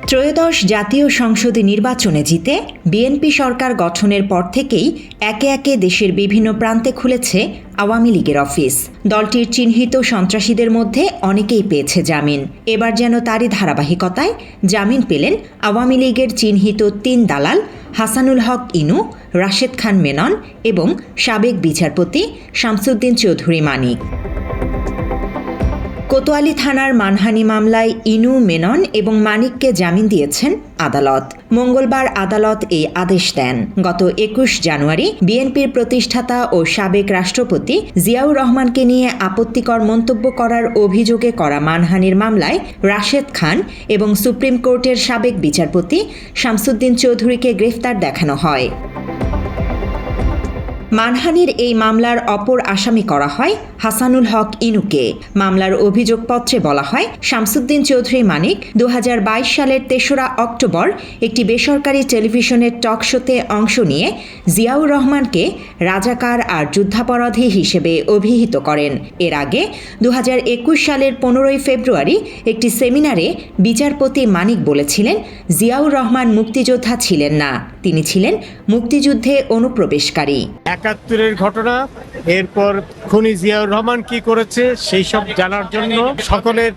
ত্রয়োদশ জাতীয় সংসদে নির্বাচনে জিতে বিএনপি সরকার গঠনের পর থেকেই একে একে দেশের বিভিন্ন প্রান্তে খুলেছে আওয়ামী লীগের অফিস। দলটির চিহ্নিত সন্ত্রাসীদের মধ্যে অনেকেই পেয়েছে জামিন। এবার যেন তারই ধারাবাহিকতায় জামিন পেলেন আওয়ামী লীগের চিহ্নিত ৩ দালাল হাসানুল হক ইনু, রাশেদ খান মেনন এবং সাবেক বিচারপতি শামসুদ্দিন চৌধুরী মানিক। কোতোয়ালি থানার মানহানি মামলায় ইনু, মেনন এবং মানিককে জামিন দিয়েছেন আদালত। মঙ্গলবার আদালত এই আদেশ দেন। গত ২১ জানুয়ারি বিএনপির প্রতিষ্ঠাতা ও সাবেক রাষ্ট্রপতি জিয়াউর রহমানকে নিয়ে আপত্তিকর মন্তব্য করার অভিযোগে করা মানহানির মামলায় রাশেদ খান এবং সুপ্রিম কোর্টের সাবেক বিচারপতি শামসুদ্দিন চৌধুরীকে গ্রেফতার দেখানো হয়। মানহানির এই মামলার অপর আসামি করা হয় হাসানুল হক ইনুকে। মামলার অভিযোগপত্রে বলা হয়, শামসুদ্দিন চৌধুরী মানিক ২০২২ সালের ৩রা অক্টোবর একটি বেসরকারি টেলিভিশনের টক শোতে অংশ নিয়ে জিয়াউর রহমানকে রাজাকার আর যুদ্ধাপরাধী হিসেবে অভিহিত করেন। এর আগে ২০২১ সালের ১৫ই ফেব্রুয়ারি একটি সেমিনারে বিচারপতি মানিক বলেছিলেন, জিয়াউর রহমান মুক্তিযোদ্ধা ছিলেন না, তিনি ছিলেন মুক্তিযুদ্ধে অনুপ্রবেশকারী। ৭১-এর ঘটনা, এরপর খুনি জিয়াউর রহমান কি করেছে সেই সব জানার জন্য সকলের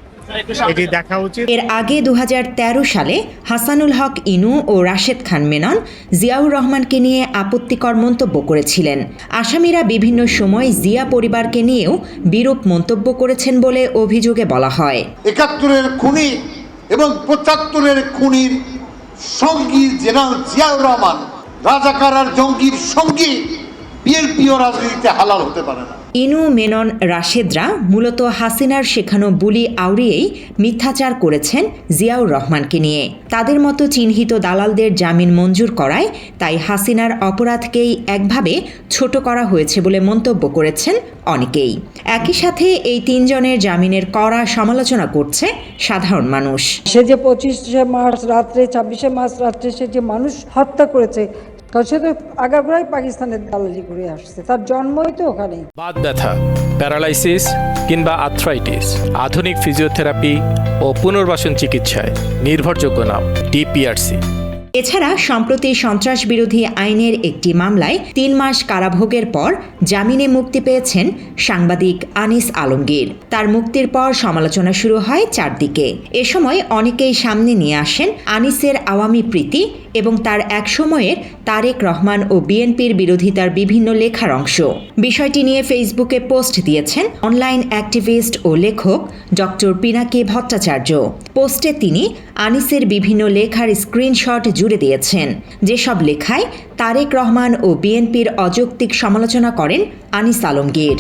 এটি দেখা উচিত। এর আগে ২০১৩ সালে হাসানুল হক ইনু ও রাশেদ খান মেনন জিয়াউর রহমানকে নিয়ে আপত্তিকর মন্তব্য করেছিলেন। আসামিরা বিভিন্ন সময় জিয়া পরিবারকে নিয়েও বিরূপ মন্তব্য করেছেন বলে অভিযোগে বলা হয়। ৭১-এর খুনি এবং ৭৫-এর খুনির সঙ্গী জেনারেল জিয়াউর রহমান রাজাকার আর জঙ্গির সঙ্গী বিএনপিও রাজনীতিতে হালাল হতে পারে না। ইনু, মেনন, রাশেদরা মূলত হাসিনার শেখানো বুলি আউড়িয়েই মিথ্যাচার করেছেন জিয়াউর রহমানকে নিয়ে। তাদের মতো চিহ্নিত দালালদের জামিন মঞ্জুর করায় তাই হাসিনার অপরাধকেই একভাবে ছোট করা হয়েছে বলে মন্তব্য করেছেন অনেকেই। একই সাথে এই ৩ জনের জামিনের কড়া সমালোচনা করছে সাধারণ মানুষ। সে যে ২৫শে মার্চ রাত্রে, ২৬শে মার্চ রাত্রে সে যে মানুষ হত্যা করেছে, কারণ সে তো আগাগোড়াই পাকিস্তানের দালালি করে আসছে, তার জন্মই তো ওখানে। বাত ব্যথা, প্যারালাইসিস কিংবা আর্থ্রাইটিস, আধুনিক ফিজিওথেরাপি ও পুনর্বাসন চিকিৎসায় নির্ভরযোগ্য নাম ডিপিআরসি। এছাড়া সম্প্রতি সন্ত্রাস বিরোধী আইনের একটি মামলায় ৩ মাস কারাভোগের পর জামিনে মুক্তি পেয়েছেন সাংবাদিক আনিস আলমগীর। তার মুক্তির পর সমালোচনা শুরু হয় চারদিকে। এ সময় অনেকেই সামনে নিয়ে আসেন আনিসের আওয়ামী প্রীতি এবং তার এক সময়ের তারেক রহমান ও বিএনপির বিরোধিতার বিভিন্ন লেখার অংশ। বিষয়টি নিয়ে ফেসবুকে পোস্ট দিয়েছেন অনলাইন অ্যাক্টিভিস্ট ও লেখক ডক্টর পিনাকি ভট্টাচার্য। পোস্টে তিনি আনিসের বিভিন্ন লেখার স্ক্রিনশট জুড়ে দিয়েছেন, যেসব লেখায় তারেক রহমান ও বিএনপির অযৌক্তিক সমালোচনা করেন আনিস আলমগীর।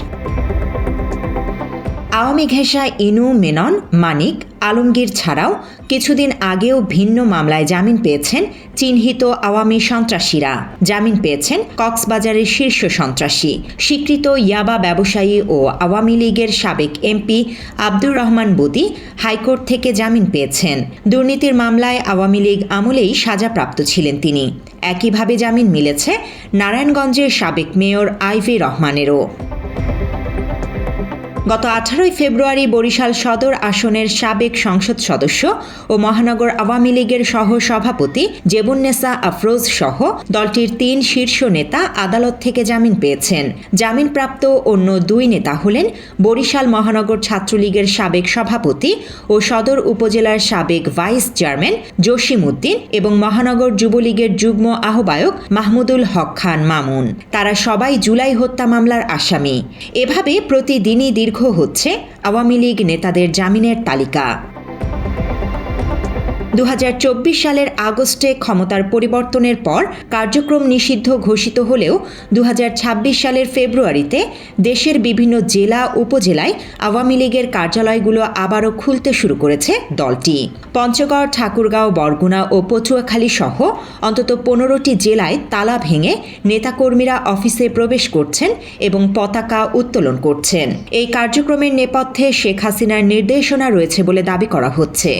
আওয়ামী ঘেঁষা ইনু, মেনন, মানিক, আলমগীর ছাড়াও কিছুদিন আগেও ভিন্ন মামলায় জামিন পেয়েছেন চিহ্নিত আওয়ামী সন্ত্রাসীরা। জামিন পেয়েছেন কক্সবাজারের শীর্ষ সন্ত্রাসী, স্বীকৃত ইয়াবা ব্যবসায়ী ও আওয়ামী লীগের সাবেক এমপি আব্দুর রহমান বদি হাইকোর্ট থেকে জামিন পেয়েছেন। দুর্নীতির মামলায় আওয়ামী লীগ আমলেই সাজাপ্রাপ্ত ছিলেন তিনি। একইভাবে জামিন মিলেছে নারায়ণগঞ্জের সাবেক মেয়র আইভি রহমানেরও। গত 18 ফেব্রুয়ারি বরিশাল সদর আসনের সাবেক সংসদ সদস্য ও মহানগর আওয়ামী লীগের সহ সভাপতি জেবুন্নেসা আফরোজ সহ দলটির ৩ শীর্ষ নেতা আদালত থেকে জামিন পেয়েছেন। জামিনপ্রাপ্ত অন্য 2 নেতা হলেন বরিশাল মহানগর ছাত্রলীগের সাবেক সভাপতি ও সদর উপজেলার সাবেক ভাইস চেয়ারম্যান জসিম উদ্দিন এবং মহানগর যুবলীগের যুগ্ম আহ্বায়ক মাহমুদুল হক খান মামুন। তারা সবাই জুলাই হত্যা মামলার আসামি। এভাবে প্রতিদিনই দীর্ঘ হচ্ছে আওয়ামী লীগ নেতাদের জামিনের তালিকা। ২০২৪ সালের আগস্টে ক্ষমতার পরিবর্তনের পর কার্যক্রম নিষিদ্ধ ঘোষিত হলেও ২০২৬ সালের ফেব্রুয়ারিতে দেশের বিভিন্ন জেলা উপজেলায় আওয়ামী লীগের কার্যালয়গুলো আবারও খুলতে শুরু করেছে দলটি। পঞ্চগড়, ঠাকুরগাঁও, বরগুনা ও পটুয়াখালী সহ অন্তত 15টি জেলায় তালা ভেঙে নেতাকর্মীরা অফিসে প্রবেশ করছেন এবং পতাকা উত্তোলন করছেন। এই কার্যক্রমের নেপথ্যে শেখ হাসিনার নির্দেশনা রয়েছে বলে দাবি করা হচ্ছে।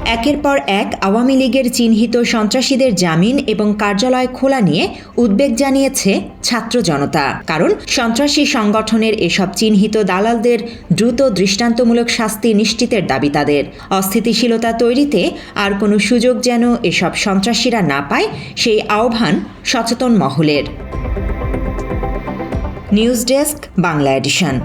একের পর এক আওয়ামী লীগের চিহ্নিত সন্ত্রাসীদের জামিন এবং কার্যালয় খোলা নিয়ে উদ্বেগ জানিয়েছে ছাত্র জনতা। কারণ সন্ত্রাসী সংগঠনের এসব চিহ্নিত দালালদের দ্রুত দৃষ্টান্তমূলক শাস্তি নিশ্চিতের দাবি তাদের। অস্থিতিশীলতা তৈরিতে আর কোনো সুযোগ যেন এসব সন্ত্রাসীরা না পায় সেই আহ্বান সচেতন মহলের। News desk, Bangla addition.